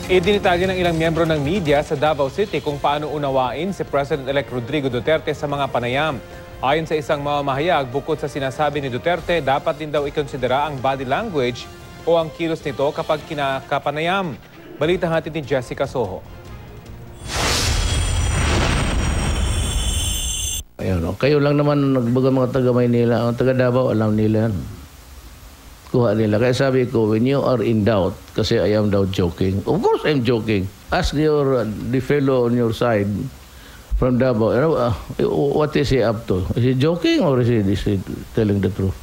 Idinitagi ng ilang miyembro ng media sa Davao City kung paano unawain si President-elect Rodrigo Duterte sa mga panayam. Ayon sa isang mamamahayag, bukod sa sinasabi ni Duterte, dapat din daw ikonsidera ang body language o ang kilos nito kapag kinakapanayam. Balita hatid ni Jessica Soho. Ayun, kayo lang naman nagbaga mga taga Maynila, ang taga Davao alam nila yan. Kuha nila. Kaya sabi ko, when you are in doubt, kasi I am now joking. Of course I'm joking. Ask the fellow on your side from Davao, what is he up to? Is he joking or is he telling the truth?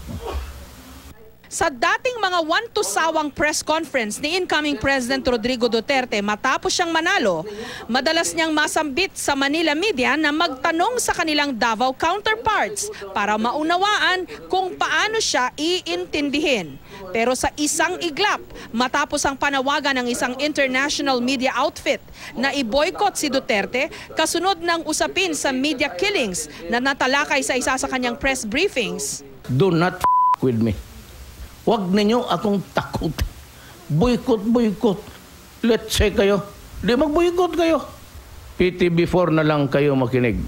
Sa dating mga one-to-sawang press conference ni incoming President Rodrigo Duterte matapos siyang manalo, madalas niyang masambit sa Manila media na magtanong sa kanilang Davao counterparts para maunawaan kung paano siya iintindihin. Pero sa isang iglap, matapos ang panawagan ng isang international media outfit na i-boycott si Duterte, kasunod ng usapin sa media killings na natalakay sa isa sa kanyang press briefings. Do not with me. Huwag ninyo akong takot. Boycott. Let's say kayo. Di mag-boycott kayo. PTV4 na lang kayo makinig.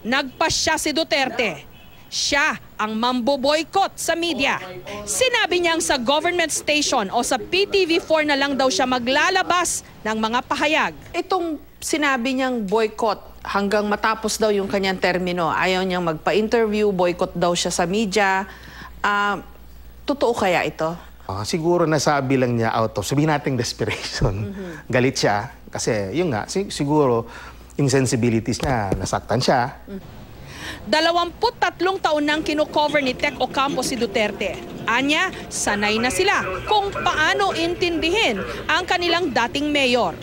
Nagpasya si Duterte. Siya ang mambo-boycott sa media. Sinabi niyang sa government station o sa PTV4 na lang daw siya maglalabas ng mga pahayag. Itong sinabi niyang boycott hanggang matapos daw yung kanyang termino. Ayaw niyang magpa-interview, boycott daw siya sa media. Totoo kaya ito? Siguro nasabi lang niya out of, sabihin natin desperation. Galit siya kasi yun nga, siguro yung sensibilities niya, nasaktan siya. 23 taon nang kino-cover ni Tek Ocampo si Duterte. Anya, sanay na sila kung paano intindihin ang kanilang dating mayor.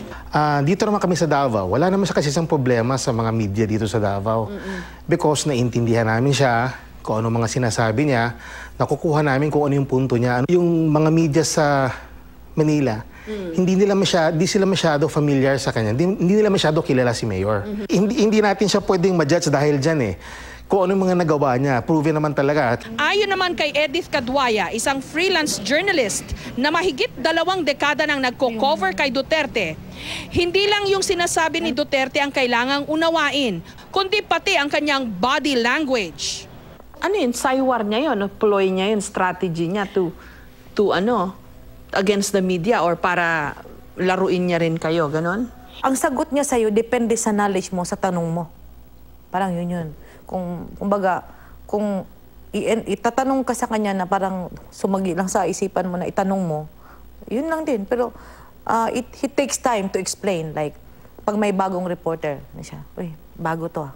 Dito naman kami sa Davao, wala naman siya kasi isang problema sa mga media dito sa Davao. Because naintindihan namin siya, kung ano mga sinasabi niya, nakukuha namin kung ano yung punto niya. Yung mga media sa Manila, hindi sila masyado familiar sa kanya. Hindi nila masyado kilala si Mayor. Hindi natin siya pwedeng ma-judge dahil dyan eh. Kung ano yung mga nagawa niya, proven naman talaga. Ayon naman kay Edith Caduaya, isang freelance journalist na mahigit 2 dekada nang nagko-cover kay Duterte, hindi lang yung sinasabi ni Duterte ang kailangang unawain, kundi pati ang kanyang body language. Ano yun? Saywar niya yun? Ploy niya yun? Strategy niya to against the media or para laruin niya rin kayo? Ganon? Ang sagot niya sa'yo, depende sa knowledge mo, sa tanong mo. Parang yun. Kung itatanong ka sa kanya na parang sumagi lang sa isipan mo na itanong mo, yun lang din. Pero it takes time to explain. Like, pag may bagong reporter na siya, uy, bago to ah.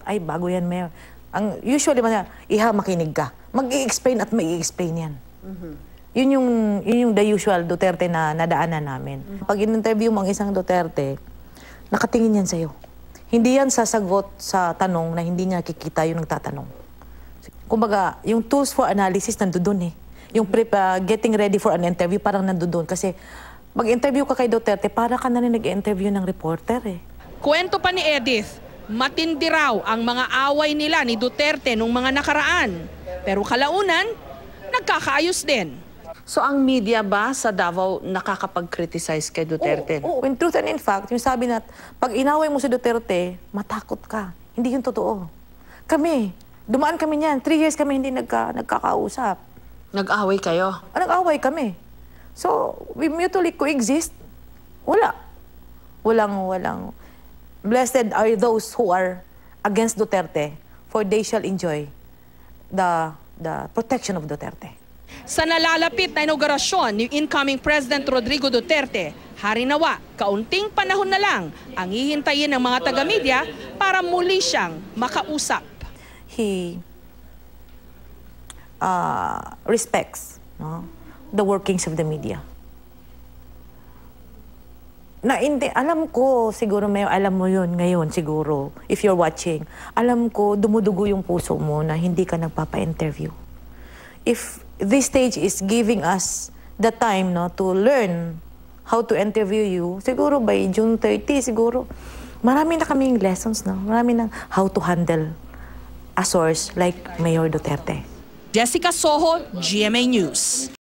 Ay, bago yan, Mayor. Ang usually makinig ka. Mag-i-explain at mag-i-explain yan. Yun yung the usual Duterte na nadaanan namin. Pag in-interview mo ang isang Duterte, nakatingin yan sa'yo. Hindi yan sasagot sa tanong na hindi niya kikita yung nagtatanong. Kumbaga, yung tools for analysis nandoon eh. Yung getting ready for an interview parang nandoon. Kasi mag-interview ka kay Duterte, para ka na rin nag-interview ng reporter eh. Kwento pa ni Edith, matindi raw ang mga away nila ni Duterte nung mga nakaraan. Pero kalaunan, nagkakaayos din. So ang media ba sa Davao nakakapag-criticize kay Duterte? Oo. In truth and in fact, yung sabi na pag inaway mo si Duterte, matakot ka. Hindi yun totoo. Dumaan kami niyan. 3 years kami hindi nagkakausap. Nag-away kayo? Nag-away kami. So, we mutually coexist. Walang. Blessed are those who are against Duterte, for they shall enjoy the protection of Duterte. Sa nalalapit na inaugurasyon ni incoming President Rodrigo Duterte, harinawa, kaunting panahon na lang ang hihintayin ng mga taga-media para muli siyang makausap. He respects the workings of the media. Alam ko, siguro alam mo yun ngayon siguro, if you're watching. Alam ko, dumudugo yung puso mo na hindi ka nagpapa-interview. If this stage is giving us the time to learn how to interview you, siguro by June 30, siguro, marami na kaming lessons, marami na how to handle a source like Mayor Duterte. Jessica Soho, GMA News.